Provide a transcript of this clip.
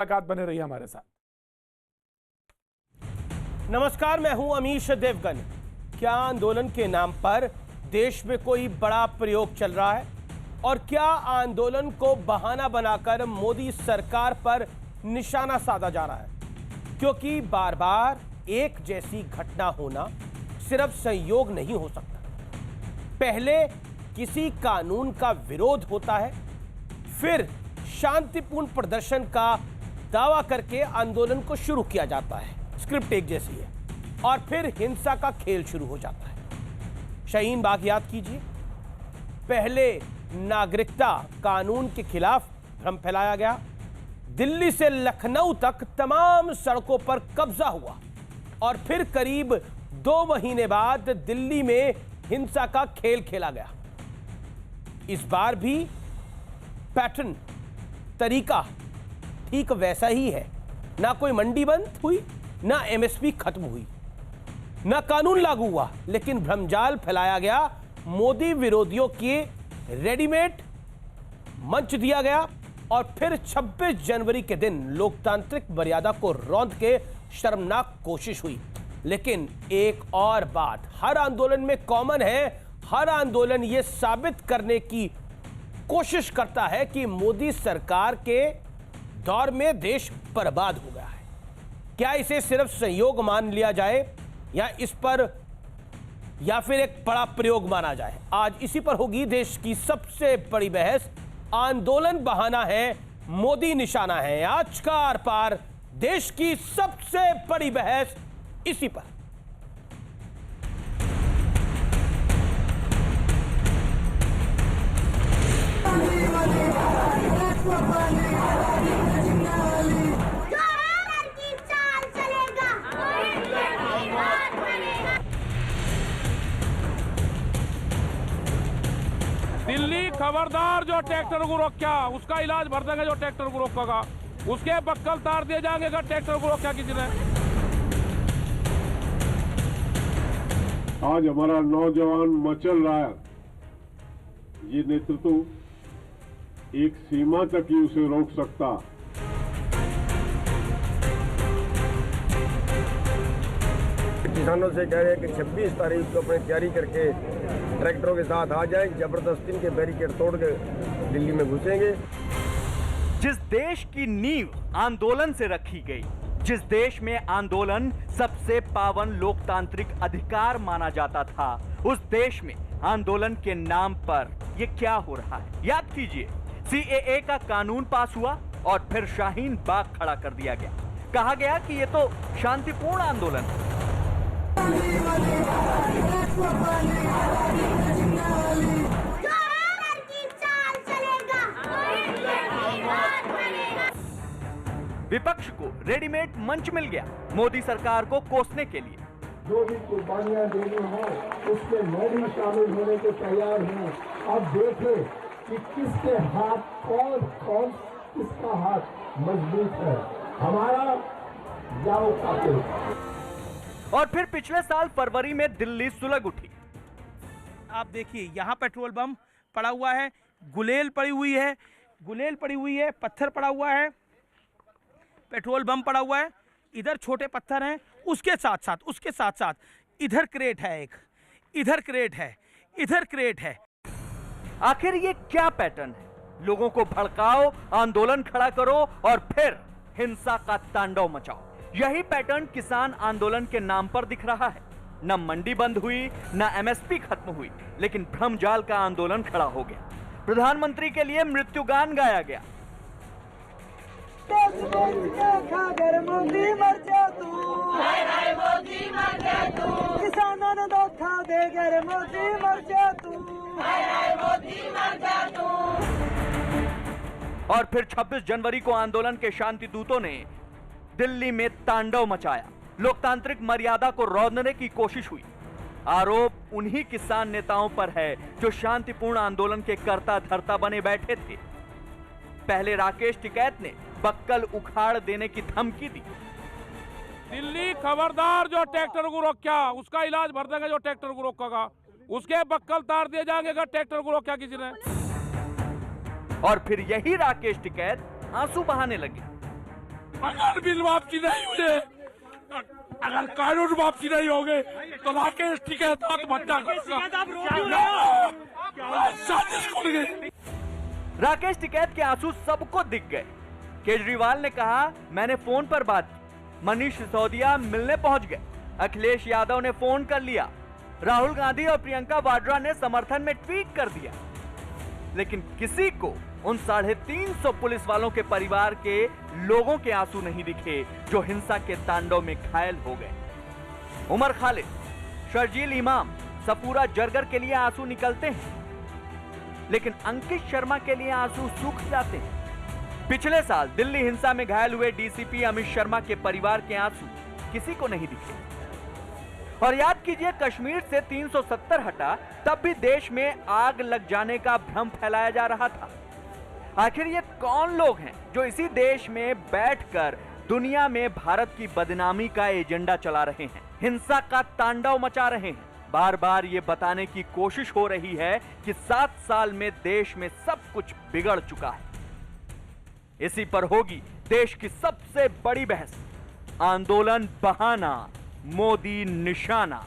मुलाकात बने रही हमारे साथ। नमस्कार, मैं हूं अमीश देवगन। क्या आंदोलन के नाम पर देश में कोई बड़ा प्रयोग चल रहा है और क्या आंदोलन को बहाना बनाकर मोदी सरकार पर निशाना साधा जा रहा है? क्योंकि बार बार एक जैसी घटना होना सिर्फ संयोग नहीं हो सकता। पहले किसी कानून का विरोध होता है, फिर शांतिपूर्ण प्रदर्शन का दावा करके आंदोलन को शुरू किया जाता है, स्क्रिप्ट एक जैसी है, और फिर हिंसा का खेल शुरू हो जाता है। शाहीन बाग याद कीजिए, पहले नागरिकता कानून के खिलाफ भ्रम फैलाया गया, दिल्ली से लखनऊ तक तमाम सड़कों पर कब्जा हुआ और फिर करीब 2 महीने बाद दिल्ली में हिंसा का खेल खेला गया। इस बार भी पैटर्न, तरीका ठीक वैसा ही है। ना कोई मंडी बंद हुई, ना एमएसपी खत्म हुई, ना कानून लागू हुआ, लेकिन भ्रमजाल फैलाया गया, मोदी विरोधियों के रेडीमेड मंच दिया गया और फिर 26 जनवरी के दिन लोकतांत्रिक मर्यादा को रौंद के शर्मनाक कोशिश हुई। लेकिन एक और बात हर आंदोलन में कॉमन है, हर आंदोलन यह साबित करने की कोशिश करता है कि मोदी सरकार के दौर में देश बर्बाद हो गया है। क्या इसे सिर्फ संयोग मान लिया जाए या फिर एक बड़ा प्रयोग माना जाए? आज इसी पर होगी देश की सबसे बड़ी बहस। आंदोलन बहाना है, मोदी निशाना है। आज का आर पार, देश की सबसे बड़ी बहस इसी पर। दिल्ली खबरदार, जो ट्रैक्टर को रोका उसका इलाज भर देंगे, जो ट्रैक्टर को रोकेगा उसके बक्कल तार दिए जाएंगे अगर ट्रैक्टर को रोका किसी ने। आज हमारा नौजवान मचल रहा है, ये नेतृत्व एक सीमा तक ही उसे रोक सकता। किसानों से कह रहे हैं कि 26 तारीख को अपनी तैयारी करके ट्रैक्टरों के साथ आ जाएं, जबरदस्ती के बैरिकेड तोड़ के दिल्ली में घुसेंगे। जिस देश की नींव आंदोलन से रखी गई, जिस देश में आंदोलन सबसे पावन लोकतांत्रिक अधिकार माना जाता था, उस देश में आंदोलन के नाम पर यह क्या हो रहा है? याद कीजिए, सीएए का कानून पास हुआ और फिर शाहीन बाग खड़ा कर दिया गया। कहा गया कि यह तो शांतिपूर्ण आंदोलन है। विपक्ष को रेडीमेड मंच मिल गया मोदी सरकार को कोसने के लिए। जो भी कुर्बानियां देनी हो उसके मैं भी शामिल होने को तैयार हूं। अब देखें कि किसके हाथ कौन किसका हाथ मजबूत है, हमारा या वो कातिल। और फिर पिछले साल फरवरी में दिल्ली सुलग उठी। आप देखिए, यहां पेट्रोल बम पड़ा हुआ है, गुलेल पड़ी हुई है, पत्थर पड़ा हुआ है, पेट्रोल बम पड़ा हुआ है, इधर छोटे पत्थर हैं, उसके साथ साथ इधर क्रेट है, इधर क्रेट है। आखिर ये क्या पैटर्न है? लोगों को भड़काओ, आंदोलन खड़ा करो और फिर हिंसा का तांडव मचाओ। यही पैटर्न किसान आंदोलन के नाम पर दिख रहा है। न मंडी बंद हुई, न एमएसपी खत्म हुई, लेकिन भ्रमजाल का आंदोलन खड़ा हो गया। प्रधानमंत्री के लिए मृत्युगान गाया गया। मोदी मर जा तू, किसानों ने धोखा दे कर मोदी मर जा तू। और फिर 26 जनवरी को आंदोलन के शांति दूतों ने दिल्ली में तांडव मचाया, लोकतांत्रिक मर्यादा को रौंदने की कोशिश हुई। आरोप उन्हीं किसान नेताओं पर है जो शांतिपूर्ण आंदोलन के कर्ता धर्ता बने बैठे थे। पहले राकेश टिकैत ने बक्कल उखाड़ देने की धमकी दी। दिल्ली खबरदार, जो ट्रैक्टर को रोका उसका इलाज भर देंगे, जो ट्रैक्टर को रोकेगा उसके बक्कल तार दिए जाएंगे अगर ट्रैक्टर को रोका किसी ने। और फिर यही राकेश टिकैत आंसू बहाने लगे। अगर बिल वापसी नहीं हुए, अगर कानून वापसी नहीं होंगे तो राकेश टिकैत आत्महत्या राकेश टिकैत के आंसू सबको दिख गए। केजरीवाल ने कहा, मैंने फोन पर बात की। मनीष सिसोदिया मिलने पहुंच गए। अखिलेश यादव ने फोन कर लिया। राहुल गांधी और प्रियंका वाड्रा ने समर्थन में ट्वीट कर दिया। लेकिन किसी को उन 350 पुलिस वालों के परिवार के लोगों के आंसू नहीं दिखे जो हिंसा के तांडव में घायल हो गए। उमर खालिद, शर्जील इमाम, सपूरा जरगर के लिए आंसू निकलते हैं, लेकिन अंकित शर्मा के लिए आंसू सूख जाते हैं। पिछले साल दिल्ली हिंसा में घायल हुए डीसीपी अमित शर्मा के परिवार के आंसू किसी को नहीं दिखे। और याद कीजिए, कश्मीर से 370 हटा तब भी देश में आग लग जाने का भ्रम फैलाया जा रहा था। आखिर ये कौन लोग हैं जो इसी देश में बैठकर दुनिया में भारत की बदनामी का एजेंडा चला रहे हैं, हिंसा का तांडव मचा रहे हैं? बार बार ये बताने की कोशिश हो रही है कि 7 साल में देश में सब कुछ बिगड़ चुका है। इसी पर होगी देश की सबसे बड़ी बहस। आंदोलन बहाना, मोदी निशाना।